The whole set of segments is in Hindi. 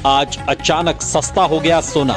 आज अचानक सस्ता हो गया सोना।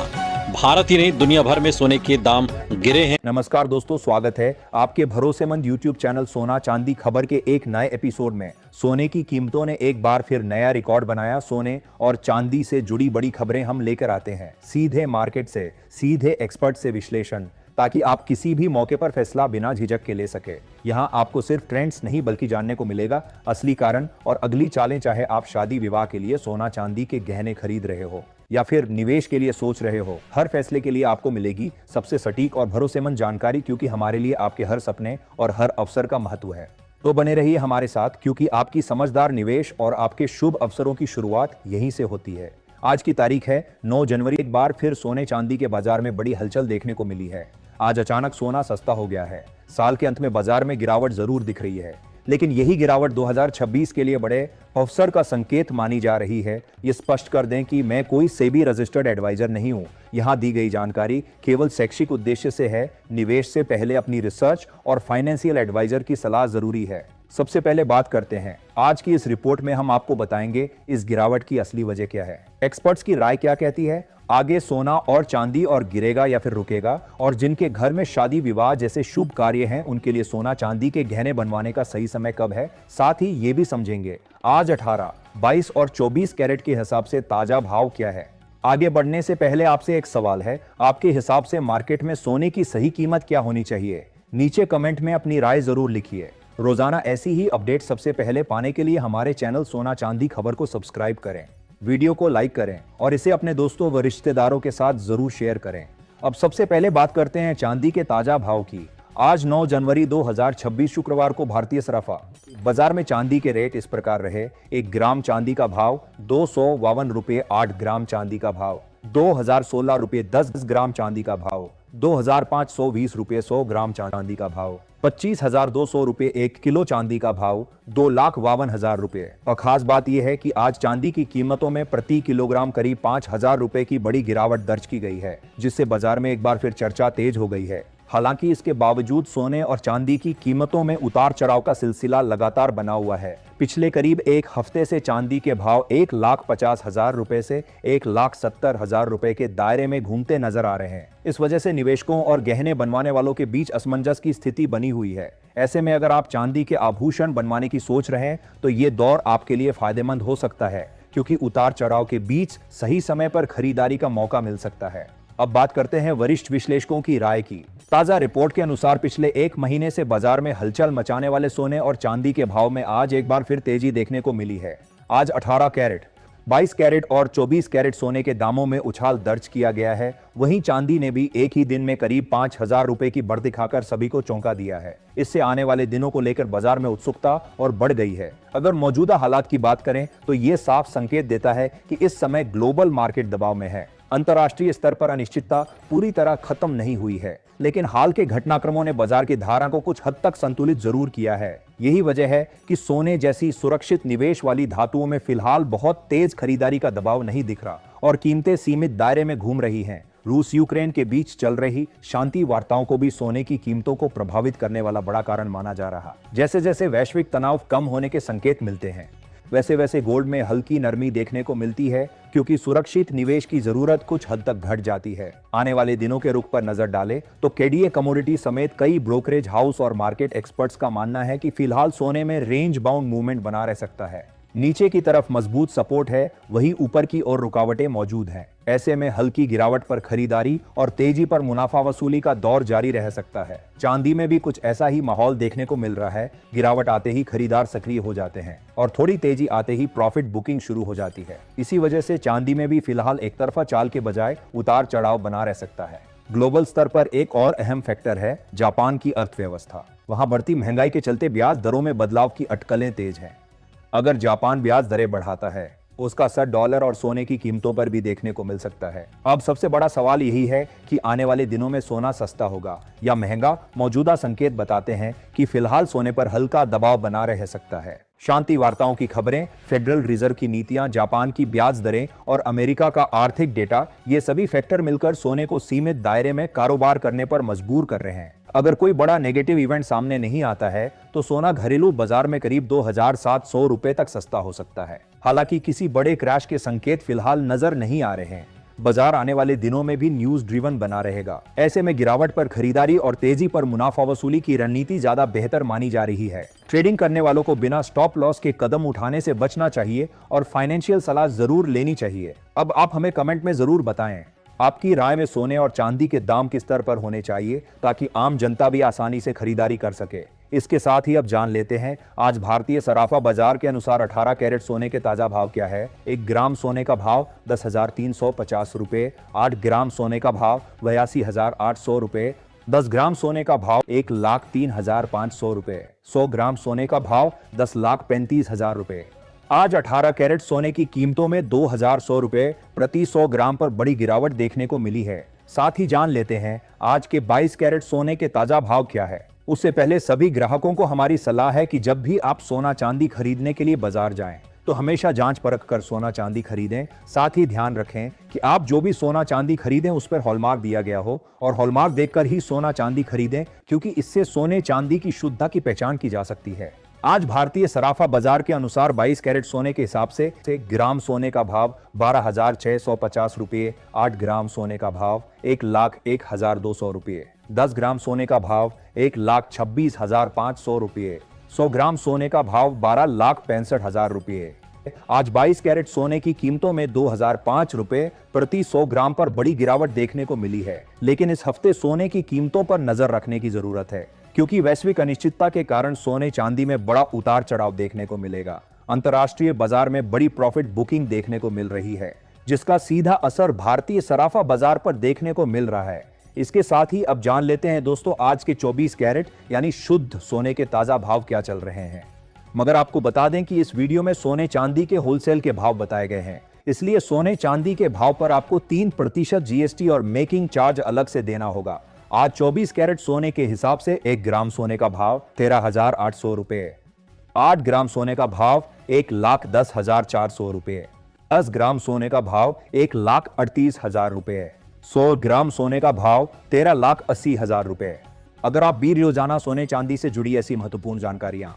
भारत ही नहीं दुनिया भर में सोने के दाम गिरे हैं। नमस्कार दोस्तों, स्वागत है आपके भरोसेमंद YouTube चैनल सोना चांदी खबर के एक नए एपिसोड में। सोने की कीमतों ने एक बार फिर नया रिकॉर्ड बनाया। सोने और चांदी से जुड़ी बड़ी खबरें हम लेकर आते हैं, सीधे मार्केट से, सीधे एक्सपर्ट से विश्लेषण, ताकि आप किसी भी मौके पर फैसला बिना झिझक के ले सके। यहाँ आपको सिर्फ ट्रेंड्स नहीं बल्कि जानने को मिलेगा असली कारण और अगली चालें। चाहे आप शादी विवाह के लिए सोना चांदी के गहने खरीद रहे हो या फिर निवेश के लिए सोच रहे हो, हर फैसले के लिए आपको मिलेगी सबसे सटीक और भरोसेमंद जानकारी, क्योंकि हमारे लिए आपके हर सपने और हर अवसर का महत्व है। तो बने रहिए हमारे साथ, क्योंकि आपकी समझदार निवेश और आपके शुभ अवसरों की शुरुआत यहीं से होती है। आज की तारीख है 9 जनवरी। एक बार फिर सोने चांदी के बाजार में बड़ी हलचल देखने को मिली है। आज अचानक सोना सस्ता हो गया है। साल के अंत में बाजार में गिरावट जरूर दिख रही है, लेकिन यही गिरावट 2026 के लिए बड़े अवसर का संकेत मानी जा रही है। ये स्पष्ट कर दें कि मैं कोई सेबी रजिस्टर्ड एडवाइजर नहीं हूं। यहां दी गई जानकारी केवल शैक्षिक उद्देश्य से है। निवेश से पहले अपनी रिसर्च और फाइनेंशियल एडवाइजर की सलाह जरूरी है। सबसे पहले बात करते हैं आज की इस रिपोर्ट में। हम आपको बताएंगे इस गिरावट की असली वजह क्या है, एक्सपर्ट्स की राय क्या कहती है, आगे सोना और चांदी और गिरेगा या फिर रुकेगा, और जिनके घर में शादी विवाह जैसे शुभ कार्य हैं उनके लिए सोना चांदी के गहने बनवाने का सही समय कब है। साथ ही ये भी समझेंगे आज 18, 22 और 24 कैरेट के हिसाब से ताजा भाव क्या है। आगे बढ़ने से पहले आपसे एक सवाल है, आपके हिसाब से मार्केट में सोने की सही कीमत क्या होनी चाहिए? नीचे कमेंट में अपनी राय जरूर लिखिए। रोजाना ऐसी ही अपडेट सबसे पहले पाने के लिए हमारे चैनल सोना चांदी खबर को सब्सक्राइब करें, वीडियो को लाइक करें और इसे अपने दोस्तों व रिश्तेदारों के साथ जरूर शेयर करें। अब सबसे पहले बात करते हैं चांदी के ताजा भाव की। आज 9 जनवरी 2026 शुक्रवार को भारतीय सराफा बाजार में चांदी के रेट इस प्रकार रहे। 1 ग्राम चांदी का भाव 252 रुपये, 8 ग्राम चांदी का भाव 2016 रुपये, 10 ग्राम चांदी का भाव 2520 रुपये, 100 ग्राम चांदी का भाव 25,200 रुपये, 1 किलो चांदी का भाव 2,52,000 रुपये। और खास बात यह है कि आज चांदी की कीमतों में प्रति किलोग्राम करीब 5,000 रुपये की बड़ी गिरावट दर्ज की गई है, जिससे बाजार में एक बार फिर चर्चा तेज हो गई है। हालांकि इसके बावजूद सोने और चांदी की कीमतों में उतार चढ़ाव का सिलसिला लगातार बना हुआ है। पिछले करीब एक हफ्ते से चांदी के भाव 1,50,000 रुपए से 1,70,000 रुपए के दायरे में घूमते नजर आ रहे हैं। इस वजह से निवेशकों और गहने बनवाने वालों के बीच असमंजस की स्थिति बनी हुई है। ऐसे में अगर आप चांदी के आभूषण बनवाने की सोच रहे हैं तो ये दौर आपके लिए फायदेमंद हो सकता है, क्योंकि उतार चढ़ाव के बीच सही समय पर खरीदारी का मौका मिल सकता है। अब बात करते हैं वरिष्ठ विश्लेषकों की राय की। ताजा रिपोर्ट के अनुसार पिछले एक महीने से बाजार में हलचल मचाने वाले सोने और चांदी के भाव में आज एक बार फिर तेजी देखने को मिली है। आज 18 कैरेट, 22 कैरेट और 24 कैरेट सोने के दामों में उछाल दर्ज किया गया है। वहीं चांदी ने भी एक ही दिन में करीब 5,000 रुपए की बढ़त दिखाकर सभी को चौंका दिया है। इससे आने वाले दिनों को लेकर बाजार में उत्सुकता और बढ़ गई है। अगर मौजूदा हालात की बात करें तो ये साफ संकेत देता है कि इस समय ग्लोबल मार्केट दबाव में है। अंतर्राष्ट्रीय स्तर पर अनिश्चितता पूरी तरह खत्म नहीं हुई है, लेकिन हाल के घटनाक्रमों ने बाजार की धारा को कुछ हद तक संतुलित जरूर किया है। यही वजह है कि सोने जैसी सुरक्षित निवेश वाली धातुओं में फिलहाल बहुत तेज खरीदारी का दबाव नहीं दिख रहा और कीमतें सीमित दायरे में घूम रही हैं। रूस यूक्रेन के बीच चल रही शांति वार्ताओं को भी सोने की कीमतों को प्रभावित करने वाला बड़ा कारण माना जा रहा। जैसे जैसे वैश्विक तनाव कम होने के संकेत मिलते हैं, वैसे वैसे गोल्ड में हल्की नरमी देखने को मिलती है, क्योंकि सुरक्षित निवेश की जरूरत कुछ हद तक घट जाती है। आने वाले दिनों के रुख पर नजर डालें तो केडीए कमोडिटी समेत कई ब्रोकरेज हाउस और मार्केट एक्सपर्ट्स का मानना है कि फिलहाल सोने में रेंज बाउंड मूवमेंट बना रह सकता है। नीचे की तरफ मजबूत सपोर्ट है, वहीं ऊपर की ओर रुकावटें मौजूद हैं। ऐसे में हल्की गिरावट पर खरीदारी और तेजी पर मुनाफा वसूली का दौर जारी रह सकता है। चांदी में भी कुछ ऐसा ही माहौल देखने को मिल रहा है। गिरावट आते ही खरीदार सक्रिय हो जाते हैं और थोड़ी तेजी आते ही प्रॉफिट बुकिंग शुरू हो जाती है। इसी वजह से चांदी में भी फिलहाल एक तरफा चाल के बजाय उतार चढ़ाव बना रह सकता है। ग्लोबल स्तर पर एक और अहम फैक्टर है जापान की अर्थव्यवस्था। वहां बढ़ती महंगाई के चलते ब्याज दरों में बदलाव की अटकलें तेज हैं। अगर जापान ब्याज दरें बढ़ाता है, उसका असर डॉलर और सोने की कीमतों पर भी देखने को मिल सकता है। अब सबसे बड़ा सवाल यही है कि आने वाले दिनों में सोना सस्ता होगा या महंगा। मौजूदा संकेत बताते हैं कि फिलहाल सोने पर हल्का दबाव बना रह सकता है। शांति वार्ताओं की खबरें, फेडरल रिजर्व की नीतियां, जापान की ब्याज दरें और अमेरिका का आर्थिक डेटा, ये सभी फैक्टर मिलकर सोने को सीमित दायरे में कारोबार करने पर मजबूर कर रहे हैं। अगर कोई बड़ा नेगेटिव इवेंट सामने नहीं आता है तो सोना घरेलू बाजार में करीब 2,700 रुपए तक सस्ता हो सकता है। हालांकि किसी बड़े क्रैश के संकेत फिलहाल नजर नहीं आ रहे हैं। बाजार आने वाले दिनों में भी न्यूज ड्रिवन बना रहेगा। ऐसे में गिरावट पर खरीदारी और तेजी पर मुनाफा वसूली की रणनीति ज्यादा बेहतर मानी जा रही है। ट्रेडिंग करने वालों को बिना स्टॉप लॉस के कदम उठाने से बचना चाहिए और फाइनेंशियल सलाह जरूर लेनी चाहिए। अब आप हमें कमेंट में जरूर बताएं, आपकी राय में सोने और चांदी के दाम किस स्तर पर होने चाहिए ताकि आम जनता भी आसानी से खरीदारी कर सके। इसके साथ ही अब जान लेते हैं आज भारतीय सराफा बाजार के अनुसार 18 कैरेट सोने के ताजा भाव क्या है। 1 ग्राम सोने का भाव 10,350 रुपए, 8 ग्राम सोने का भाव 82,800 रुपए, 10 ग्राम सोने का भाव 1,03,500 रुपए, 100 ग्राम सोने का भाव 10,35,000 रुपए। आज 18 कैरेट सोने की कीमतों में 2,100 रुपए प्रति 100 ग्राम पर बड़ी गिरावट देखने को मिली है। साथ ही जान लेते हैं आज के 22 कैरेट सोने के ताजा भाव क्या है। उससे पहले सभी ग्राहकों को हमारी सलाह है कि जब भी आप सोना चांदी खरीदने के लिए बाजार जाएं तो हमेशा जांच परख कर सोना चांदी खरीदें। साथ ही ध्यान रखें कि आप जो भी सोना चांदी खरीदें उस पर हॉलमार्क दिया गया हो और हॉलमार्क देखकर ही सोना चांदी खरीदें, क्योंकि इससे सोने चांदी की शुद्धता की पहचान की जा सकती है। आज भारतीय सराफा बाजार के अनुसार 22 कैरेट सोने के हिसाब से ग्राम सोने का भाव 12,650 रुपये, 8 ग्राम सोने का भाव 1,01,200 रुपये, 10 ग्राम सोने का भाव 1,26,500 रुपये, 100 ग्राम सोने का भाव 12,65,000 रुपये। आज 22 कैरेट सोने की कीमतों में 2,005 रुपए प्रति 100 ग्राम पर बड़ी गिरावट देखने को मिली है। लेकिन इस हफ्ते सोने की कीमतों पर नजर रखने की जरूरत है, क्योंकि वैश्विक अनिश्चितता के कारण सोने चांदी में बड़ा उतार चढ़ाव देखने को मिलेगा। अंतर्राष्ट्रीय बाजार में बड़ी प्रॉफिट बुकिंग देखने को मिल रही है, जिसका सीधा असर भारतीय सराफा बाजार पर देखने को मिल रहा है। इसके साथ ही अब जान लेते हैं दोस्तों आज के 24 कैरेट यानी शुद्ध सोने के ताजा भाव क्या चल रहे हैं। मगर आपको बता दें कि इस वीडियो में सोने चांदी के होलसेल के भाव बताए गए हैं, इसलिए सोने चांदी के भाव पर आपको 3% जीएसटी और मेकिंग चार्ज अलग से देना होगा। आज 24 कैरेट सोने के हिसाब से 1 ग्राम सोने का भाव 13,800 रुपए, 8 ग्राम सोने का भाव 1,10,400 रुपए, 10 ग्राम सोने का भाव 1,38,000 रुपए, 100 ग्राम सोने का भाव 13,80,000 रुपए। अगर आप भी रोजाना सोने चांदी से जुड़ी ऐसी महत्वपूर्ण जानकारियां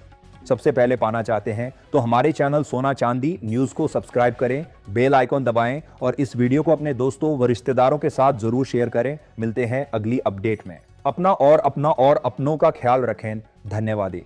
सबसे पहले पाना चाहते हैं तो हमारे चैनल सोना चांदी न्यूज को सब्सक्राइब करें, बेल आइकॉन दबाएं और इस वीडियो को अपने दोस्तों व रिश्तेदारों के साथ जरूर शेयर करें। मिलते हैं अगली अपडेट में। अपना और अपनों का ख्याल रखें। धन्यवाद।